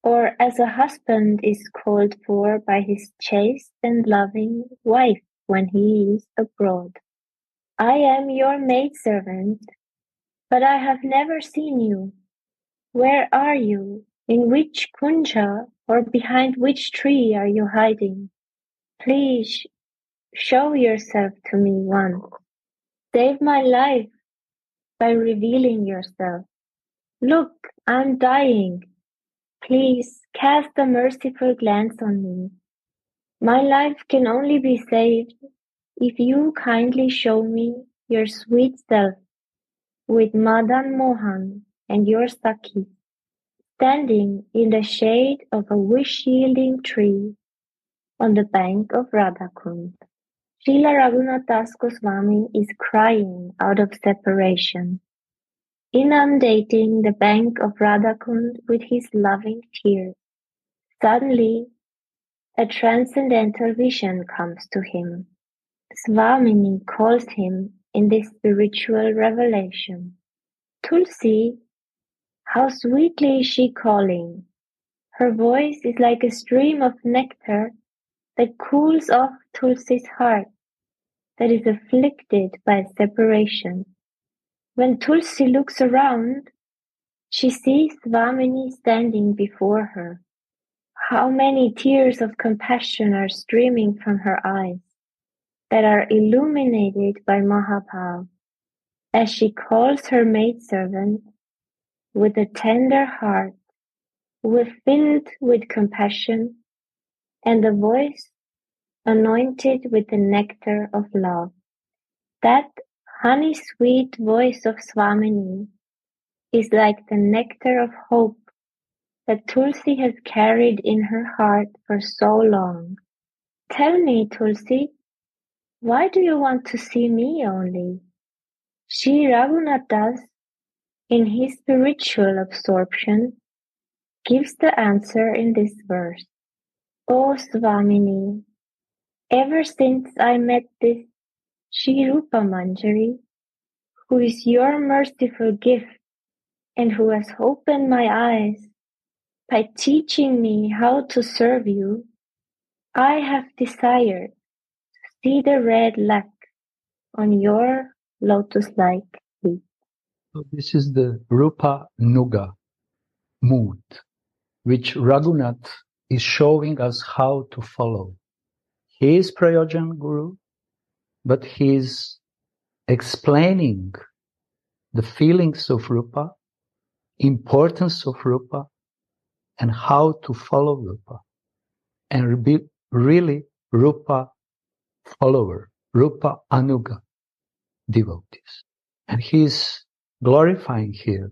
or as a husband is called for by his chaste and loving wife when he is abroad. I am your maidservant, but I have never seen you. Where are you? In which kunja or behind which tree are you hiding? Please show yourself to me once. Save my life by revealing yourself. Look, I'm dying. Please cast a merciful glance on me. My life can only be saved if you kindly show me your sweet self with Madan Mohan and your Sakhi, standing in the shade of a wish-yielding tree on the bank of Radhakund. Srila Raghunath Das Goswami is crying out of separation, inundating the bank of Radhakund with his loving tears. Suddenly, a transcendental vision comes to him. Swamini calls him in this spiritual revelation. Tulsi, how sweetly is she calling! Her voice is like a stream of nectar that cools off Tulsi's heart that is afflicted by separation. When Tulsi looks around, she sees Swamini standing before her. How many tears of compassion are streaming from her eyes that are illuminated by Mahabhav as she calls her maidservant with a tender heart, filled with compassion, and a voice anointed with the nectar of love. That honey-sweet voice of Swamini is like the nectar of hope that Tulsi has carried in her heart for so long. Tell me, Tulsi, why do you want to see me only? Sri Raghunath Das, in his spiritual absorption, gives the answer in this verse. O Swamini, ever since I met this Sri Rupa Manjari, who is your merciful gift and who has opened my eyes by teaching me how to serve you, I have desired to see the red lac on your lotus-like feet. So this is the Rupa Nuga mood, which Raghunath is showing us how to follow. He is Prayojan Guru, but he is explaining the feelings of Rupa, importance of Rupa, and how to follow Rupa. And be really Rupa follower, Rupa Anuga devotees. And he is glorifying here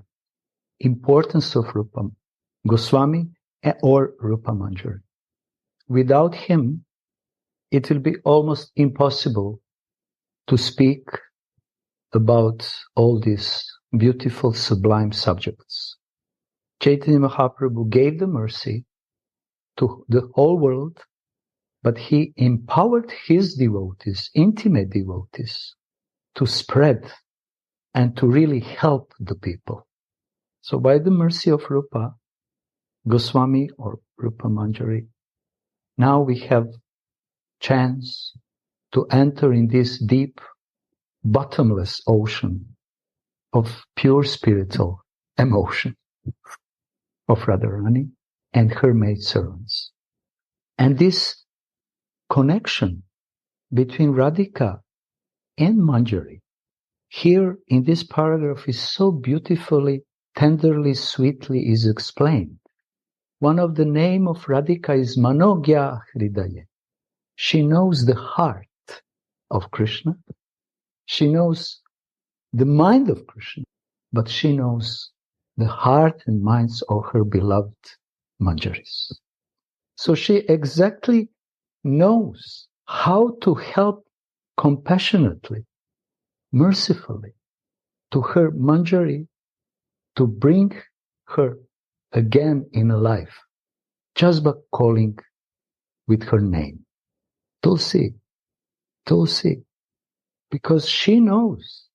importance of Rupa Goswami or Rupa Manjari. Without him, it will be almost impossible to speak about all these beautiful, sublime subjects. Chaitanya Mahaprabhu gave the mercy to the whole world, but he empowered his devotees, intimate devotees, to spread and to really help the people. So by the mercy of Rupa Goswami or Rupa Manjari, now we have chance to enter in this deep, bottomless ocean of pure spiritual emotion of Radharani and her maidservants. And this connection between Radhika and Manjari here in this paragraph is so beautifully, tenderly, sweetly is explained. One of the name of Radhika is Manogya Hridaya. She knows the heart of Krishna. She knows the mind of Krishna, but she knows the heart and minds of her beloved Manjaris. So she exactly knows how to help compassionately, mercifully to her Manjari to bring her again in life, just by calling with her name. Tulsi, Tulsi, because she knows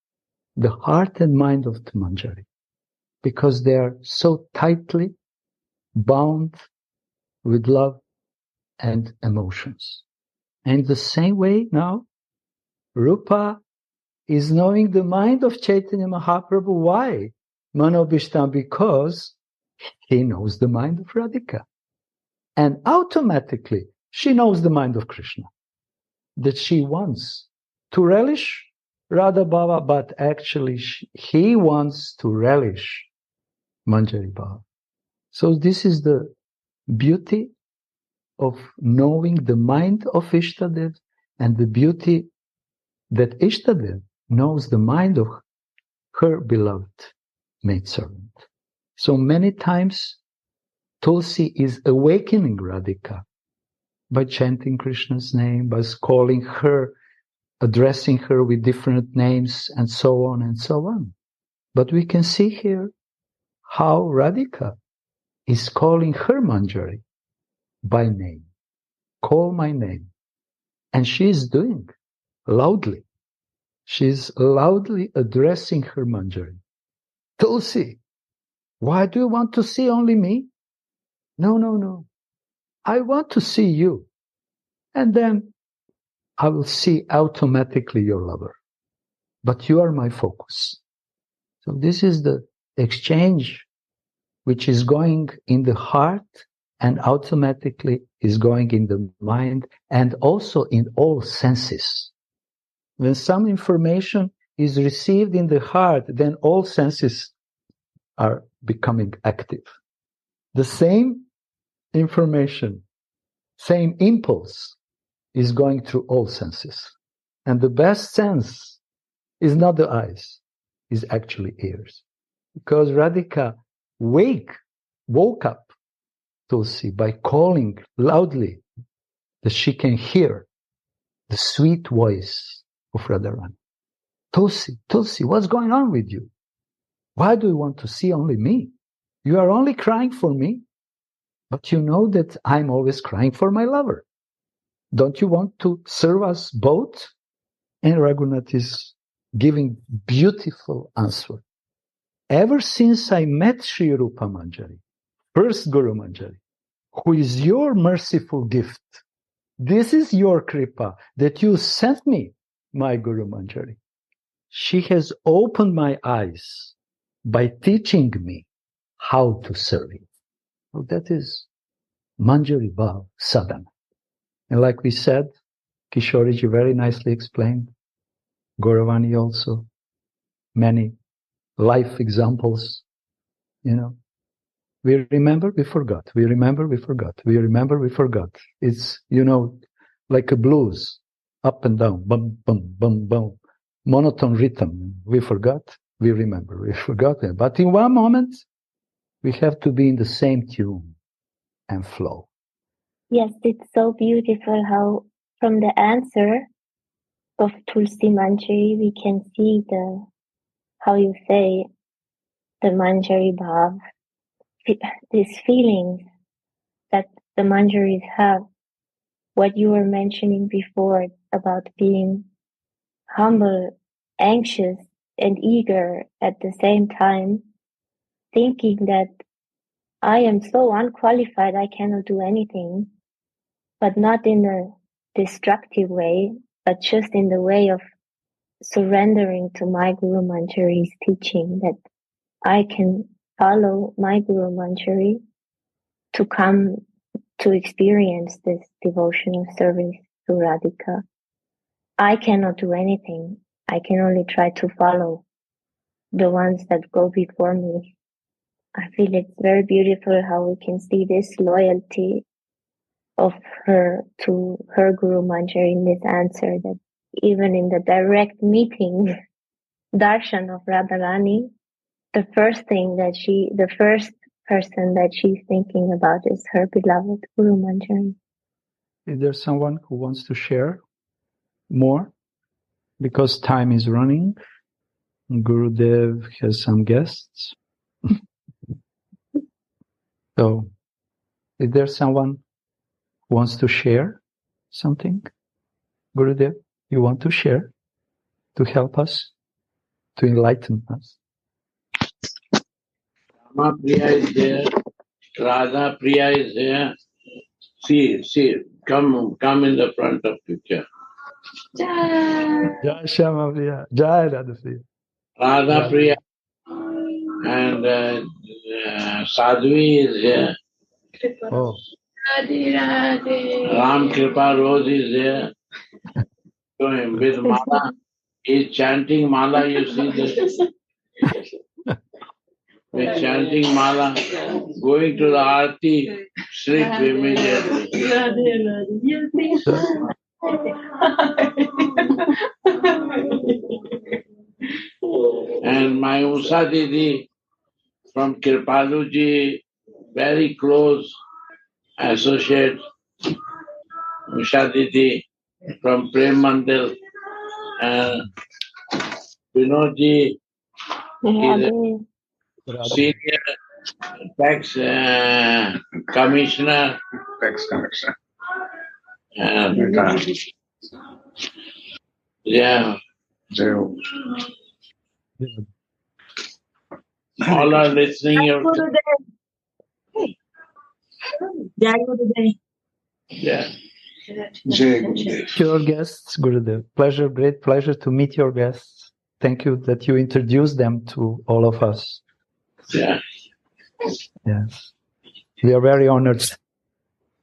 the heart and mind of the Manjari, because they are so tightly bound with love and emotions. And the same way now, Rupa is knowing the mind of Chaitanya Mahaprabhu. Why? Manobishtam, because he knows the mind of Radhika. And automatically, she knows the mind of Krishna, that she wants to relish Radha Bhava, but actually he wants to relish Manjari Bhava. So this is the beauty of knowing the mind of Ishtadev and the beauty that Ishtadev knows the mind of her beloved maidservant. So many times Tulsi is awakening Radhika by chanting Krishna's name, by calling her, addressing her with different names, and so on and so on. But we can see here how Radhika is calling her Manjari by name. call my name. And she is doing loudly. She's loudly addressing her Manjari. Tulsi, why do you want to see only me? No, no, no. I want to see you. And then I will see automatically your lover. But you are my focus. So this is the exchange which is going in the heart and automatically is going in the mind and also in all senses. When some information is received in the heart, then all senses are becoming active. The same information, same impulse is going through all senses. And the best sense is not the eyes, is actually ears. Because Radhika woke up Tulsi by calling loudly that she can hear the sweet voice of Radharani. Tulsi, Tulsi, what's going on with you? Why do you want to see only me? You are only crying for me, but you know that I'm always crying for my lover. Don't you want to serve us both? And Raghunath is giving beautiful answer. Ever since I met Sri Rupa Manjari, first Guru Manjari, who is your merciful gift, this is your kripa that you sent me, my Guru Manjari. She has opened my eyes by teaching me how to serve you. So that is Manjari Bhav Sadhana. And like we said, Kishoriji very nicely explained, Gauravani also, many life examples, We remember, we forgot. We remember, we forgot. We remember, we forgot. It's, like a blues, up and down, bum, bum, bum, bum, monotone rhythm. We forgot, we remember, we forgot. But in one moment, we have to be in the same tune and flow. Yes, it's so beautiful how from the answer of Tulsi Manjari, we can see the Manjari Bhav, these feelings that the Manjaris have. What you were mentioning before about being humble, anxious, and eager at the same time, thinking that I am so unqualified, I cannot do anything, but not in a destructive way, but just in the way of surrendering to my Guru Manjari's teaching, that I can follow my Guru Manjari to come to experience this devotional service to Radhika. I cannot do anything. I can only try to follow the ones that go before me. I feel it's very beautiful how we can see this loyalty of her to her Guru Manjari in this answer, that even in the direct meeting, darshan of Radharani, the first person that she's thinking about is her beloved Guru Manjari. Is there someone who wants to share more? Because time is running. Gurudev has some guests. So, is there someone who wants to share something? Gurudev, you want to share to help us, to enlighten us? Rama Priya is there. Radha Priya is there. See, come in the front of picture. Jai Shama Priya, Jai Radha Priya. Radha Priya and Sadhvi is here. Oh. Ram Kripa Rose is there. So with Mala, he's chanting Mala, you see this. With chanting Mala, going to the Aarti, sleep immediately. And my Usha Didi from Kripaluji, very close associate. Usha Didi from Prem Mandir. And Vinodji is a senior tax commissioner. And yeah, all are listening. Jai Gurudev. Yeah. Your guests, Gurudev. Great pleasure to meet your guests. Thank you that you introduced them to all of us. Yeah. Yes. We are very honored.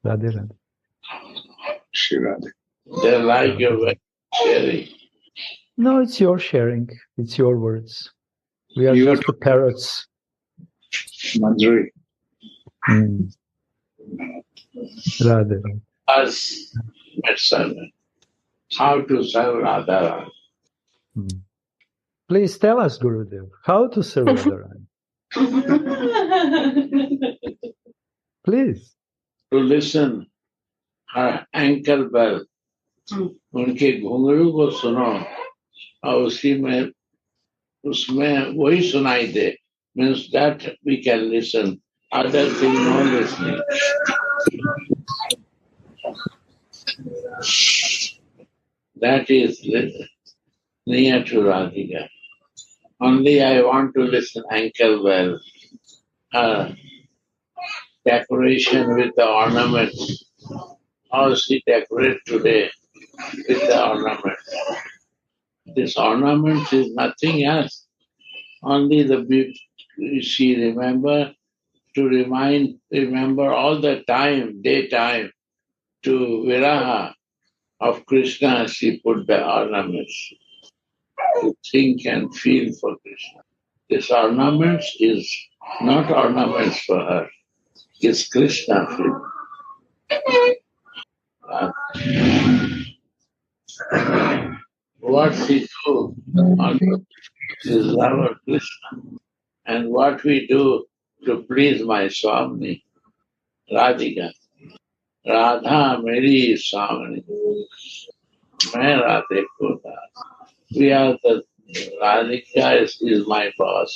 Radhe, Radhe. They like your way of sharing. No, it's your sharing. It's your words. We are just the parrots. Manjari. Radhe. Us, Maidservants, how to serve Radha. Please tell us, Gurudev, how to serve Radharani. Please. To listen her ankle bell. उनके घुंघरू को सुनो और उसमें वही सुनाई दे. Means that we can listen. Other thing no listening. That is near to Radhika. Only I want to listen ankle well. Decoration with the ornaments. How she decorate today with the ornaments. This ornament is nothing else. Only the beauty. She remember all the time, daytime, to Viraha of Krishna, she put the ornaments. To think and feel for Krishna. This ornaments is not ornaments for her. It's Krishna feel. What we do is love of Krishna. And what we do to please my Swami, Radhika. Radha Meri Swami. मैं राधे को दास. We are the Radhika is my boss.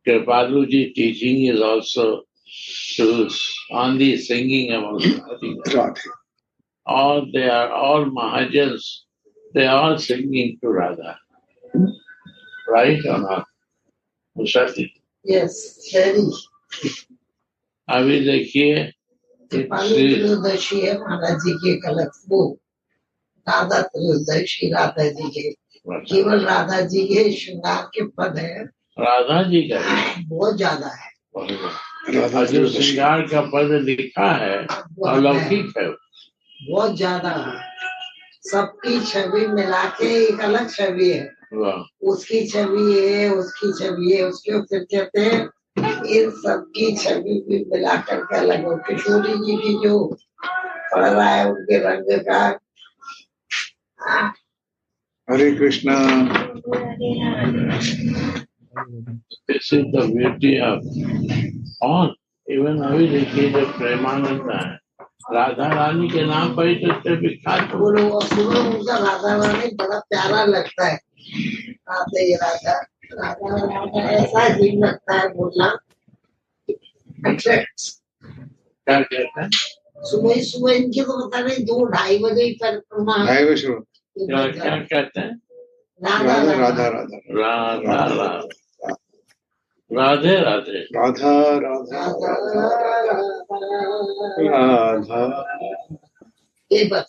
Kripaluji teaching is also to only singing about Radhika. They are all Mahajans. They are all singing to Radha. Right or not? Mushati? Yes, very. अभी देखिए त्रयोदशी है महाराज जी के कलश वो राधा त्रयोदशी राधा जी के केवल राधा जी के श्रृंगार के पद है. राधा जी का बहुत ज्यादा है. जो श्रृंगार का पद लिखा है अलौकिक है. बहुत ज्यादा है. सबकी छवि मिला के एक अलग छवि है. उसकी छवि है, उसकी छवि है, उसके फिर कहते हैं इन सबकी छवि भी मिला करके अलग हो. किशोरी जी की जो पड़ रहा है उनके रंग का. Hare Krishna. This is the beauty of all. Even अभी देखिए जब प्रेमानंद है राधा रानी के नाम पर ही तो विख्यात. बोलो उनका राधा रानी बड़ा प्यारा लगता है. राधे राधा राधा राधा ऐसा ही लगता है बोलना. क्या कहते हैं? सुबह इनके तो पता नहीं 2-2:30 बजे ही परिक्रमा. क्या कहते हैं? राधा राधा राधा राधे राधे राधा राधा राधा. ये बस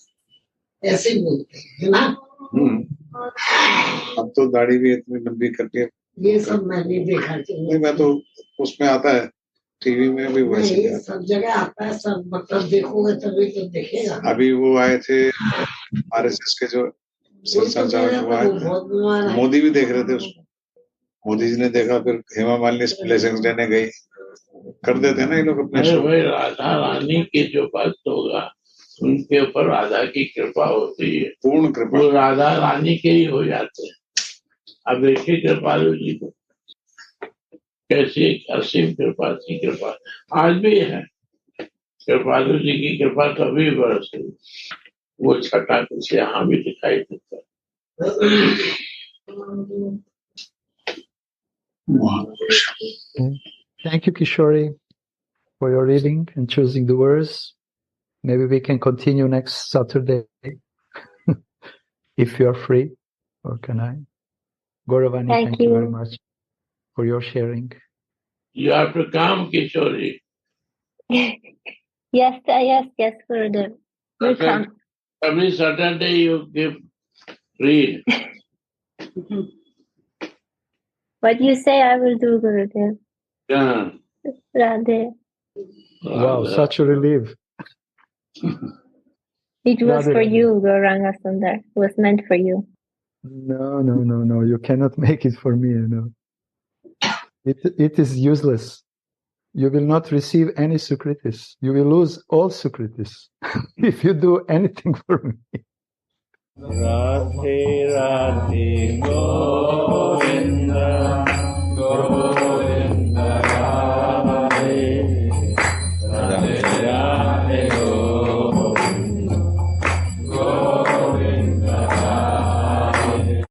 ऐसे बोलते हैं ना. अब तो दाढ़ी भी इतनी लंबी करके ये सब मैंने देखा. नहीं, मैं तो उसमें आता है टीवी में भी वैसे सब जगह आता है. सब मतलब देखोगे तभी तो देखेगा. अभी वो आए थे RSS के जो संचालक हुआ है, मोदी भी देख रहे थे उसको. मोदी जी ने देखा, फिर हेमा मालिनी ब्लेसिंग्स लेने गई. कर देते हैं ना ये लोग अपने शो. राधा रानी के जो भक्त होगा उनके ऊपर राधा की कृपा होती है. पूर्ण कृपा. वो राधा रानी के ही हो जाते हैं. अब देखिए कृपालु जी को कैसी असीम कृपा की कृपा आज भी है. कृपालु जी की कृपा कभी बरसती. वो छठा कुछ यहाँ भी दिखाई देता है. Thank you, Kishori. for your reading and choosing the words. Maybe we can continue next Saturday if you are free, or can I? Gauravani, thank you very much for your sharing. You have to come, Kishori. Yes, Gurudev. We'll come. Every Saturday you read. What you say, I will do, Gurudev. Yeah. Radha. Wow, such a relief. It was for you, Gauranga Sundar. It was meant for you. No. You cannot make it for me, It is useless. You will not receive any sukritis. You will lose all sukritis if you do anything for me. Radhe